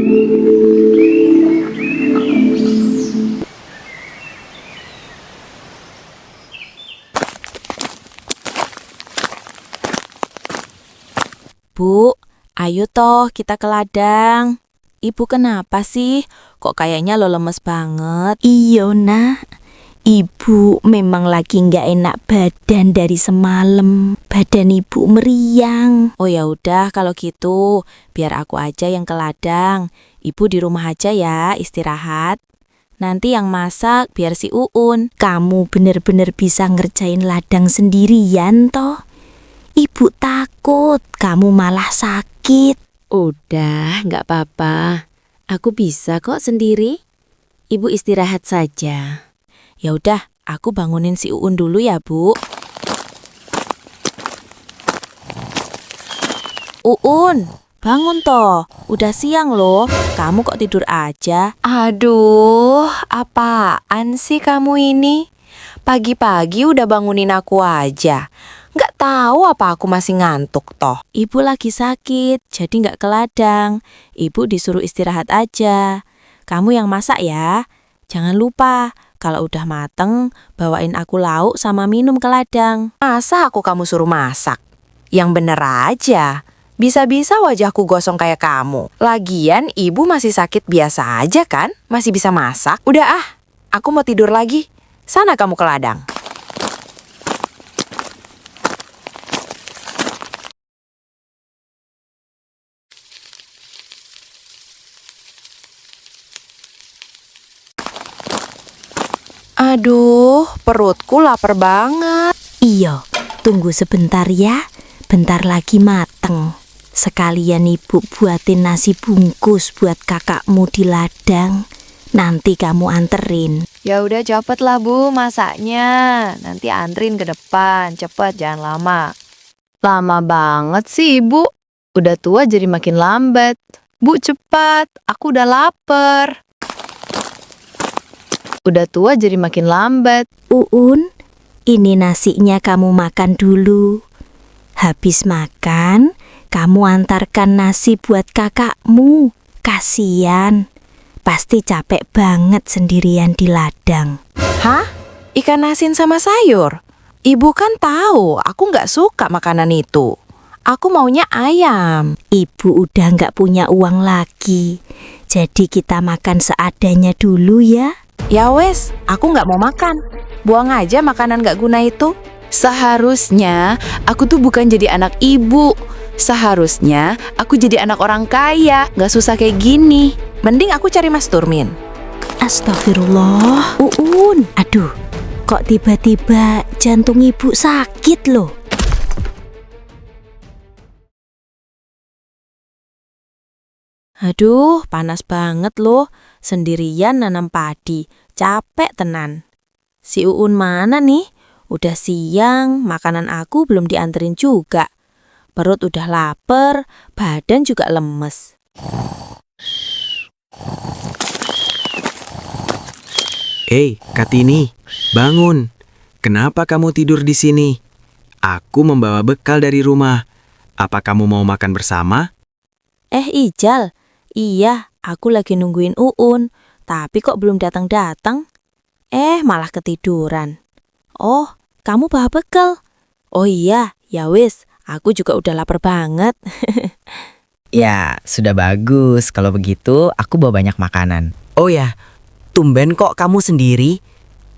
Bu, ayo toh kita ke ladang. Ibu kenapa sih? Kok kayaknya lo lemes banget? Iya nak, ibu memang lagi nggak enak badan dari semalam. Badan ibu meriang. Oh ya udah kalau gitu, biar aku aja yang ke ladang. Ibu di rumah aja ya, istirahat. Nanti yang masak biar si Uun. Kamu bener-bener bisa ngerjain ladang sendirian toh? Ibu takut kamu malah sakit. Udah, nggak apa-apa. Aku bisa kok sendiri. Ibu istirahat saja. Ya udah, aku bangunin si Uun dulu ya, Bu. Uun, bangun toh. Udah siang loh. Kamu kok tidur aja? Aduh, apaan sih kamu ini? Pagi-pagi udah bangunin aku aja. Nggak tahu apa aku masih ngantuk toh. Ibu lagi sakit, jadi nggak ke ladang. Ibu disuruh istirahat aja. Kamu yang masak ya. Jangan lupa, kalau udah mateng, bawain aku lauk sama minum ke ladang. Masa aku kamu suruh masak? Yang bener aja. Bisa-bisa wajahku gosong kayak kamu. Lagian ibu masih sakit biasa aja kan? Masih bisa masak. Udah aku mau tidur lagi. Sana kamu ke ladang. Aduh, perutku lapar banget. Iya, tunggu sebentar ya. Bentar lagi mateng. Sekalian ibu buatin nasi bungkus buat kakakmu di ladang. Nanti kamu anterin. Ya udah cepet lah Bu masaknya. Nanti antrin ke depan. Cepet, jangan lama. Lama banget sih Ibu. Udah tua jadi makin lambat. Bu cepat, aku udah lapar. Udah tua jadi makin lambat. Uun, ini nasinya kamu makan dulu. Habis makan, kamu antarkan nasi buat kakakmu. Kasian, pasti capek banget sendirian di ladang. Hah? Ikan asin sama sayur? Ibu kan tahu aku nggak suka makanan itu. Aku maunya ayam. Ibu udah nggak punya uang lagi, jadi kita makan seadanya dulu ya. Ya wes, aku nggak mau makan. Buang aja makanan nggak guna itu. Seharusnya aku tuh bukan jadi anak ibu. Seharusnya aku jadi anak orang kaya, nggak susah kayak gini. Mending aku cari Mas Turmin. Astagfirullah, Uun. Aduh, kok tiba-tiba jantung ibu sakit loh. Aduh, panas banget loh. Sendirian nanam padi. Capek tenan. Si Uun mana nih? Udah siang, makanan aku belum dianterin juga. Perut udah lapar, badan juga lemes. Kartini, bangun. Kenapa kamu tidur di sini? Aku membawa bekal dari rumah. Apa kamu mau makan bersama? Ijal, iya, aku lagi nungguin Uun, tapi kok belum datang-datang? Malah ketiduran. Oh, kamu bawa bekal? Oh iya, ya wis, aku juga udah lapar banget. Ya, sudah bagus. Kalau begitu, aku bawa banyak makanan. Oh ya, tumben kok kamu sendiri?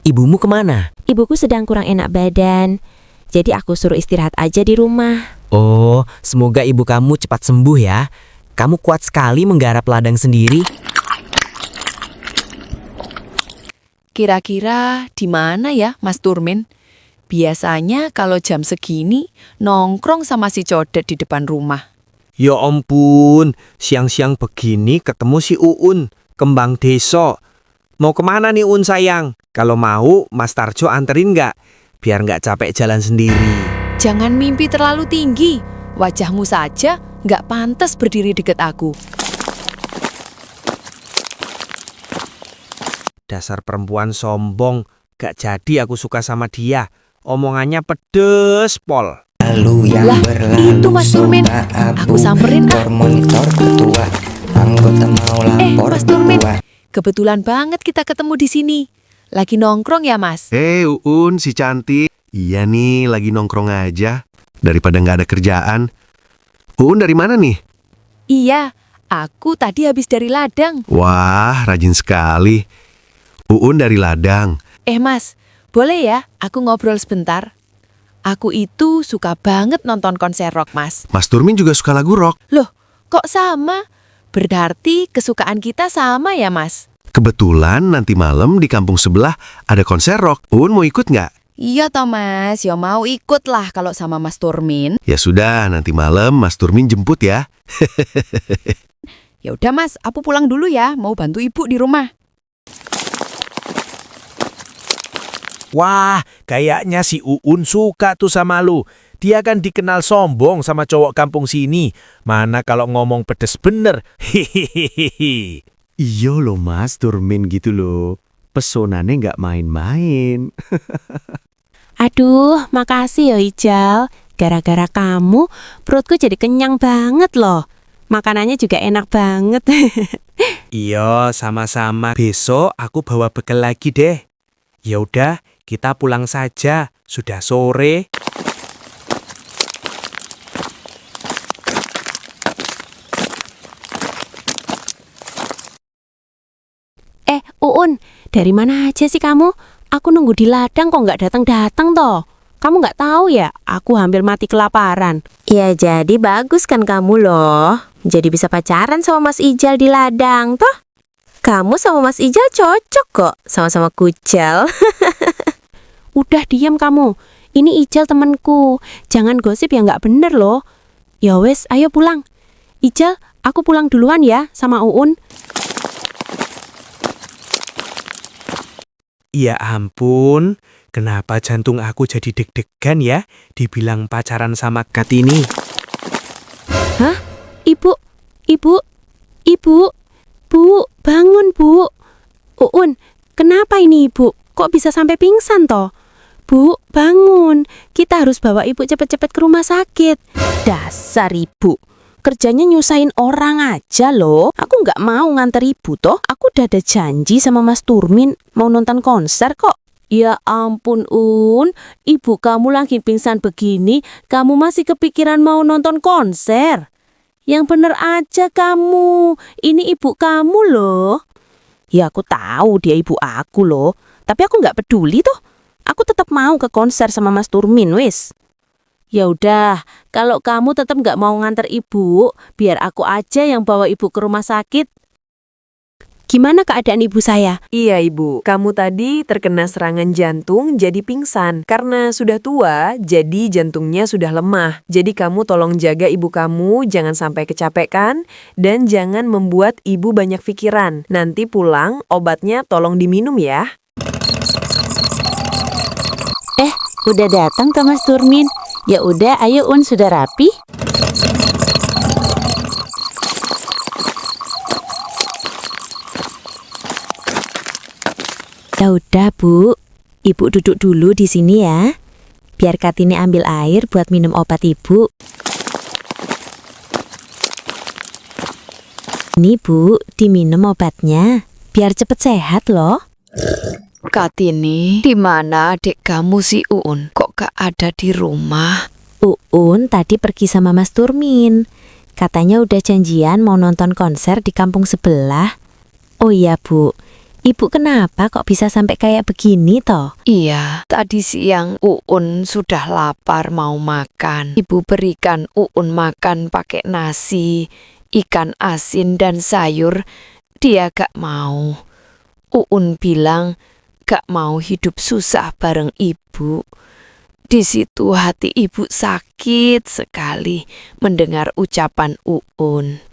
Ibumu kemana? Ibuku sedang kurang enak badan, jadi aku suruh istirahat aja di rumah. Oh, semoga ibu kamu cepat sembuh ya. Kamu kuat sekali menggarap ladang sendiri. Kira-kira di mana ya Mas Turmin? Biasanya kalau jam segini nongkrong sama si Codet di depan rumah. Ya ampun, siang-siang begini ketemu si Uun, kembang desa. Mau kemana nih Uun sayang? Kalau mau, Mas Tarjo anterin nggak? Biar nggak capek jalan sendiri. Jangan mimpi terlalu tinggi. Wajahmu saja nggak pantas berdiri deket aku. Dasar perempuan sombong, gak jadi aku suka sama dia. Omongannya pedes pol. Lah, itu Mas Turmin. Aku samperin Monitor ketua Aku tak mau lapor Mas Turmin. buat Kebetulan banget kita ketemu di sini. Lagi nongkrong ya, Mas? Uun, si cantik. Iya nih, lagi nongkrong aja. Daripada nggak ada kerjaan. Uun dari mana nih? Iya, aku tadi habis dari ladang. Wah, rajin sekali. Uun dari ladang. Mas, boleh ya aku ngobrol sebentar? Aku itu suka banget nonton konser rock, Mas. Mas Turmin juga suka lagu rock. Loh, kok sama? Berarti kesukaan kita sama ya, Mas? Kebetulan nanti malam di kampung sebelah ada konser rock. Uun mau ikut nggak? Iya toh, Mas. Ya mau ikut lah kalau sama Mas Turmin. Ya sudah, nanti malam Mas Turmin jemput ya. Ya udah, Mas, aku pulang dulu ya. Mau bantu ibu di rumah. Wah, kayaknya si Uun suka tuh sama lu. Dia kan dikenal sombong sama cowok kampung sini. Mana kalau ngomong pedes bener. Hihihihi. Iya loh Mas, Turmin gitu loh. Pesonanya nggak main-main. Aduh, makasih ya Ijal. Gara-gara kamu, perutku jadi kenyang banget loh. Makanannya juga enak banget. Iya, sama-sama. Besok aku bawa bekal lagi deh. Ya udah, kita pulang saja. Sudah sore. Uun, dari mana aja sih kamu? Aku nunggu di ladang kok nggak datang-datang toh. Kamu nggak tahu ya, aku hampir mati kelaparan. Ya jadi bagus kan kamu loh. Jadi bisa pacaran sama Mas Ijal di ladang toh. Kamu sama Mas Ijal cocok kok, sama-sama kucel. Udah diam kamu. Ini Ijal temanku. Jangan gosip yang nggak bener loh. Ya wes, ayo pulang. Ijal, aku pulang duluan ya sama Uun. Ya ampun, kenapa jantung aku jadi deg-degan ya? Dibilang pacaran sama Kartini, Hah? Ibu, Bu, bangun Bu. Uun, kenapa ini Ibu? Kok bisa sampai pingsan toh? Bu, bangun. Kita harus bawa Ibu cepet-cepet ke rumah sakit. Dasar Ibu. Kerjanya nyusahin orang aja loh. Aku nggak mau nganter ibu toh. Aku udah ada janji sama Mas Turmin mau nonton konser kok. Ya ampun Un, ibu kamu lagi pingsan begini, kamu masih kepikiran mau nonton konser? Yang bener aja kamu, ini ibu kamu loh. Ya aku tahu dia ibu aku loh, tapi aku nggak peduli toh. Aku tetap mau ke konser sama Mas Turmin wis. Ya udah, kalau kamu tetap nggak mau nganter ibu, biar aku aja yang bawa ibu ke rumah sakit. Gimana keadaan ibu saya? Iya ibu, kamu tadi terkena serangan jantung jadi pingsan. Karena sudah tua, jadi jantungnya sudah lemah. Jadi kamu tolong jaga ibu kamu, jangan sampai kecapekan, dan jangan membuat ibu banyak pikiran. Nanti pulang, obatnya tolong diminum ya. Udah datang ke Mas Turmin. Ya udah, ayo Un, sudah rapi. Ya udah Bu, Ibu duduk dulu di sini ya. Biar Kartini ambil air buat minum obat Ibu. Ini Bu, diminum obatnya. Biar cepet sehat loh. Kartini, di mana adik kamu si Uun? Kok gak ada di rumah? Uun tadi pergi sama Mas Turmin. Katanya udah janjian mau nonton konser di kampung sebelah. Oh iya Bu, Ibu kenapa kok bisa sampai kayak begini toh? Iya, tadi siang Uun sudah lapar mau makan. Ibu berikan Uun makan pakai nasi, ikan asin dan sayur. Dia gak mau. Uun bilang gak mau hidup susah bareng ibu. Di situ hati ibu sakit sekali mendengar ucapan Uun.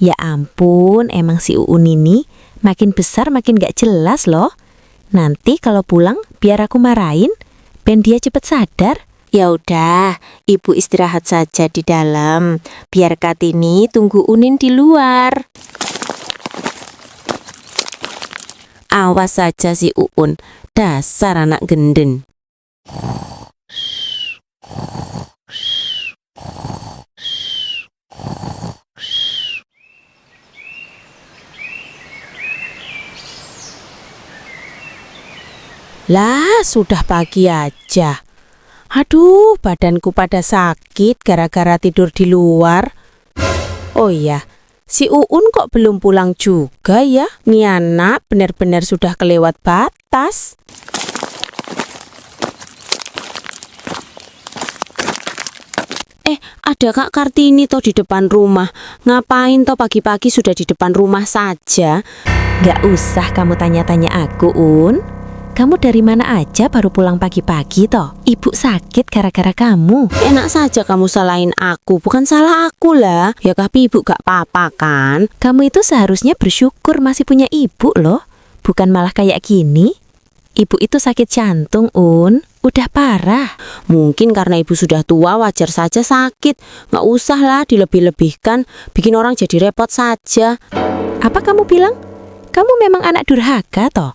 Ya ampun, emang si Uun ini makin besar makin gak jelas loh. Nanti kalau pulang biar aku marahin, ben dia cepet sadar. Ya udah, ibu istirahat saja di dalam. Biar Kartini tunggu Unin di luar. Awas saja si Uun, dasar anak genden. Lah, sudah pagi aja. Aduh, badanku pada sakit gara-gara tidur di luar. Oh iya, si Uun kok belum pulang juga ya? Nih anak benar-benar sudah kelewat batas. Ada Kak Kartini toh di depan rumah. Ngapain toh pagi-pagi sudah di depan rumah saja? Gak usah kamu tanya-tanya aku, Un. Kamu dari mana aja baru pulang pagi-pagi toh? Ibu sakit gara-gara kamu. Enak saja kamu salahin aku, bukan salah aku lah. Ya tapi ibu gak apa-apa kan? Kamu itu seharusnya bersyukur masih punya ibu loh. Bukan malah kayak gini. Ibu itu sakit jantung, Un. Udah parah. Mungkin karena ibu sudah tua wajar saja sakit. Gak usah lah dilebih-lebihkan. Bikin orang jadi repot saja. Apa kamu bilang? Kamu memang anak durhaka toh?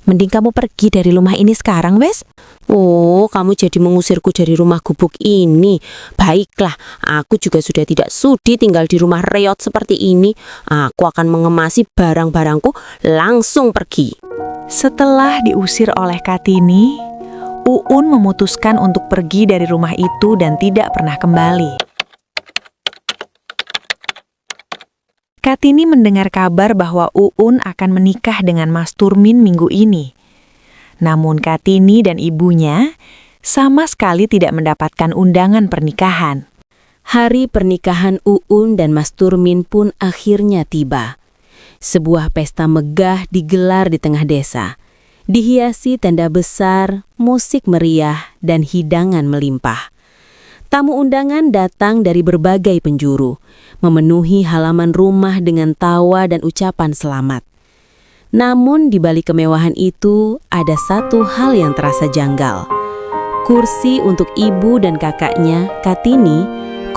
Mending kamu pergi dari rumah ini sekarang, wes. Oh, kamu jadi mengusirku dari rumah gubuk ini. Baiklah, aku juga sudah tidak sudi tinggal di rumah reot seperti ini. Aku akan mengemasi barang-barangku langsung pergi. Setelah diusir oleh Kartini, Uun memutuskan untuk pergi dari rumah itu dan tidak pernah kembali. Kartini mendengar kabar bahwa Uun akan menikah dengan Mas Turmin minggu ini. Namun Kartini dan ibunya sama sekali tidak mendapatkan undangan pernikahan. Hari pernikahan Uun dan Mas Turmin pun akhirnya tiba. Sebuah pesta megah digelar di tengah desa. Dihiasi tenda besar, musik meriah, dan hidangan melimpah. Tamu undangan datang dari berbagai penjuru, memenuhi halaman rumah dengan tawa dan ucapan selamat. Namun di balik kemewahan itu, ada satu hal yang terasa janggal. Kursi untuk ibu dan kakaknya, Kartini,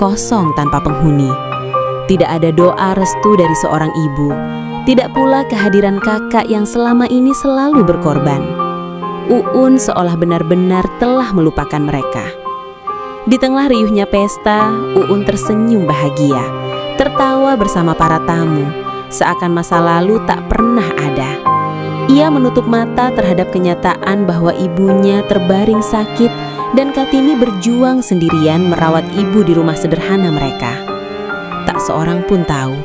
kosong tanpa penghuni. Tidak ada doa restu dari seorang ibu, tidak pula kehadiran kakak yang selama ini selalu berkorban. Uun seolah benar-benar telah melupakan mereka. Di tengah riuhnya pesta, Uun tersenyum bahagia, tertawa bersama para tamu, seakan masa lalu tak pernah ada. Ia menutup mata terhadap kenyataan bahwa ibunya terbaring sakit dan Kartini berjuang sendirian merawat ibu di rumah sederhana mereka. Tak seorang pun tahu,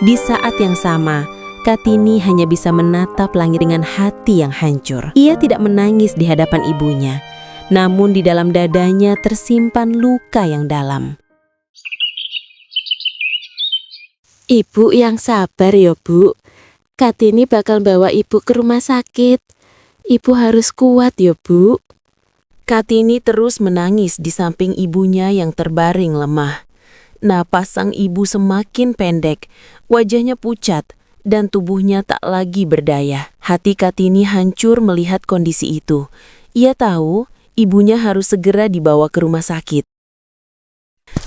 di saat yang sama, Kartini hanya bisa menatap langit dengan hati yang hancur. Ia tidak menangis di hadapan ibunya, namun di dalam dadanya tersimpan luka yang dalam. Ibu yang sabar ya, Bu. Kartini bakal bawa ibu ke rumah sakit. Ibu harus kuat ya, Bu. Kartini terus menangis di samping ibunya yang terbaring lemah. Napas sang ibu semakin pendek, wajahnya pucat, dan tubuhnya tak lagi berdaya. Hati Kartini hancur melihat kondisi itu. Ia tahu ibunya harus segera dibawa ke rumah sakit.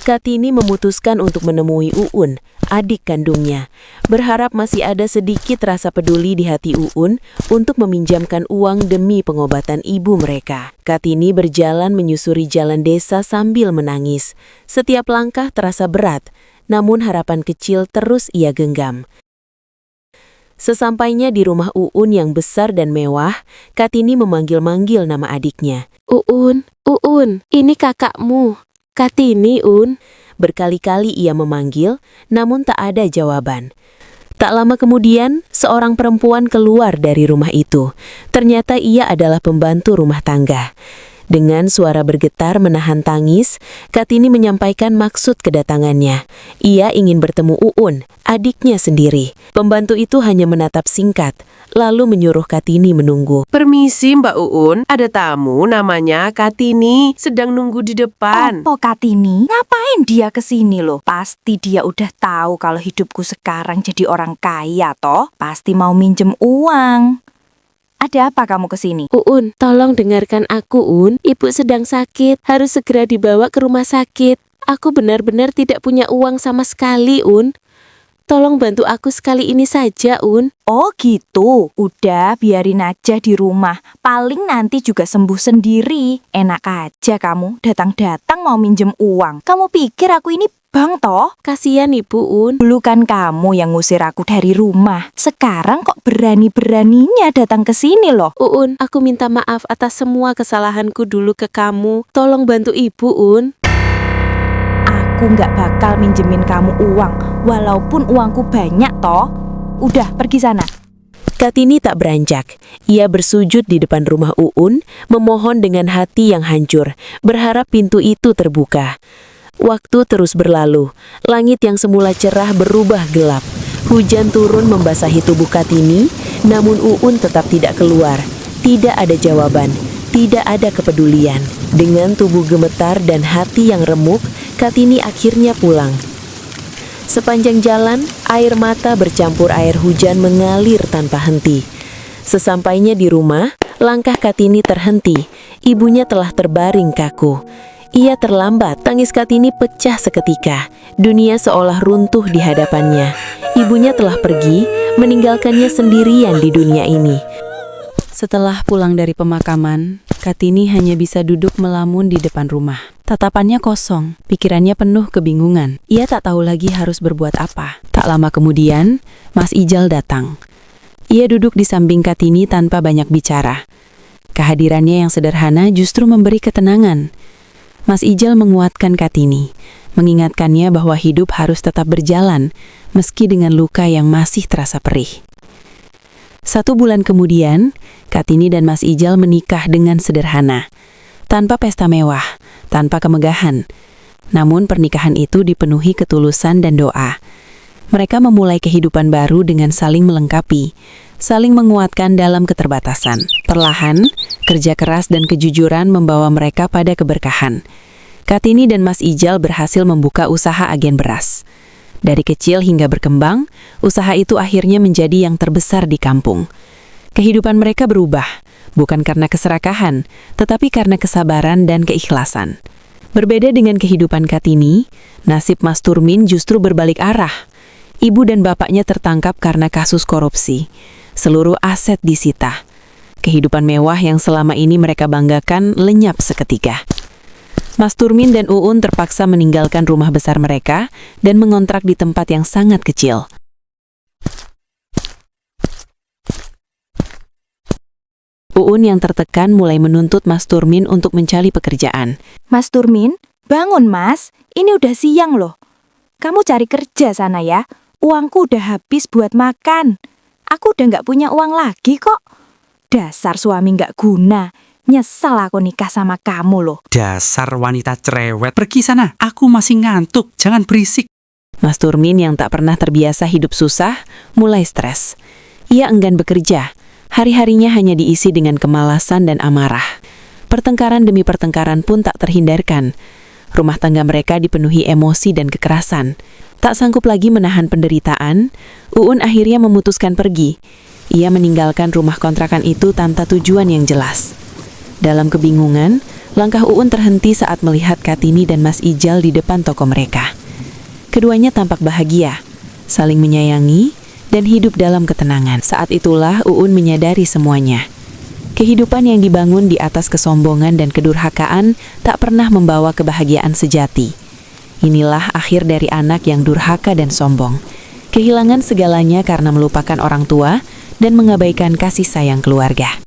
Kartini memutuskan untuk menemui Uun, adik kandungnya, berharap masih ada sedikit rasa peduli di hati Uun untuk meminjamkan uang demi pengobatan ibu mereka. Kartini berjalan menyusuri jalan desa sambil menangis. Setiap langkah terasa berat, namun harapan kecil terus ia genggam. Sesampainya di rumah Uun yang besar dan mewah, Kartini memanggil-manggil nama adiknya. Uun, ini kakakmu. Kartini, Un. Berkali-kali ia memanggil, namun tak ada jawaban. Tak lama kemudian, seorang perempuan keluar dari rumah itu. Ternyata ia adalah pembantu rumah tangga. Dengan suara bergetar menahan tangis, Kartini menyampaikan maksud kedatangannya. Ia ingin bertemu Uun, adiknya sendiri. Pembantu itu hanya menatap singkat, lalu menyuruh Kartini menunggu. Permisi Mbak Uun, ada tamu namanya Kartini, sedang nunggu di depan. Opo Kartini? Ngapain dia kesini loh? Pasti dia udah tahu kalau hidupku sekarang jadi orang kaya toh. Pasti mau minjem uang. Ada apa kamu kesini? Uun, tolong dengarkan aku, Un. Ibu sedang sakit, harus segera dibawa ke rumah sakit. Aku benar-benar tidak punya uang sama sekali, Un. Tolong bantu aku sekali ini saja, Un. Oh gitu, udah biarin aja di rumah. Paling nanti juga sembuh sendiri. Enak aja kamu, datang-datang mau minjem uang. Kamu pikir aku ini Bang toh, Kasihan Ibu Un. dulu kan kamu yang ngusir aku dari rumah. Sekarang kok berani-beraninya datang ke sini loh. Uun, aku minta maaf atas semua kesalahanku dulu ke kamu. Tolong bantu Ibu Un. Aku nggak bakal minjemin kamu uang, walaupun uangku banyak toh. Udah, pergi sana. Kartini tak beranjak. Ia bersujud di depan rumah Uun, memohon dengan hati yang hancur, berharap pintu itu terbuka. Waktu terus berlalu, langit yang semula cerah berubah gelap. Hujan turun membasahi tubuh Kartini, namun Uun tetap tidak keluar. Tidak ada jawaban, tidak ada kepedulian. Dengan tubuh gemetar dan hati yang remuk, Kartini akhirnya pulang. Sepanjang jalan, air mata bercampur air hujan mengalir tanpa henti. Sesampainya di rumah, langkah Kartini terhenti. Ibunya telah terbaring kaku. Ia terlambat, tangis Kartini pecah seketika. Dunia seolah runtuh di hadapannya. Ibunya telah pergi, meninggalkannya sendirian di dunia ini. Setelah pulang dari pemakaman, Kartini hanya bisa duduk melamun di depan rumah. Tatapannya kosong, pikirannya penuh kebingungan. Ia tak tahu lagi harus berbuat apa. Tak lama kemudian, Mas Ijal datang. Ia duduk di samping Kartini tanpa banyak bicara. Kehadirannya yang sederhana justru memberi ketenangan. Mas Ijal menguatkan Kartini, mengingatkannya bahwa hidup harus tetap berjalan, meski dengan luka yang masih terasa perih. 1 bulan kemudian, Kartini dan Mas Ijal menikah dengan sederhana, tanpa pesta mewah, tanpa kemegahan. Namun pernikahan itu dipenuhi ketulusan dan doa. Mereka memulai kehidupan baru dengan saling melengkapi, saling menguatkan dalam keterbatasan. Perlahan, kerja keras dan kejujuran membawa mereka pada keberkahan. Kartini dan Mas Ijal berhasil membuka usaha agen beras. Dari kecil hingga berkembang, usaha itu akhirnya menjadi yang terbesar di kampung. Kehidupan mereka berubah, bukan karena keserakahan, tetapi karena kesabaran dan keikhlasan. Berbeda dengan kehidupan Kartini, nasib Mas Turmin justru berbalik arah. Ibu dan bapaknya tertangkap karena kasus korupsi. Seluruh aset disita. Kehidupan mewah yang selama ini mereka banggakan lenyap seketika. Mas Turmin dan Uun terpaksa meninggalkan rumah besar mereka dan mengontrak di tempat yang sangat kecil. Uun yang tertekan mulai menuntut Mas Turmin untuk mencari pekerjaan. Mas Turmin, bangun mas. Ini udah siang loh. Kamu cari kerja sana ya. Uangku udah habis buat makan. Aku udah nggak punya uang lagi kok. Dasar suami nggak guna. Nyesel aku nikah sama kamu loh. Dasar wanita cerewet. Pergi sana, aku masih ngantuk. Jangan berisik. Mas Turmin yang tak pernah terbiasa hidup susah, mulai stres. Ia enggan bekerja. Hari-harinya hanya diisi dengan kemalasan dan amarah. Pertengkaran demi pertengkaran pun tak terhindarkan. Rumah tangga mereka dipenuhi emosi dan kekerasan. Tak sanggup lagi menahan penderitaan, Uun akhirnya memutuskan pergi. Ia meninggalkan rumah kontrakan itu tanpa tujuan yang jelas. Dalam kebingungan, langkah Uun terhenti saat melihat Kartini dan Mas Ijal di depan toko mereka. Keduanya tampak bahagia, saling menyayangi, dan hidup dalam ketenangan. Saat itulah Uun menyadari semuanya. Kehidupan yang dibangun di atas kesombongan dan kedurhakaan tak pernah membawa kebahagiaan sejati. Inilah akhir dari anak yang durhaka dan sombong. Kehilangan segalanya karena melupakan orang tua dan mengabaikan kasih sayang keluarga.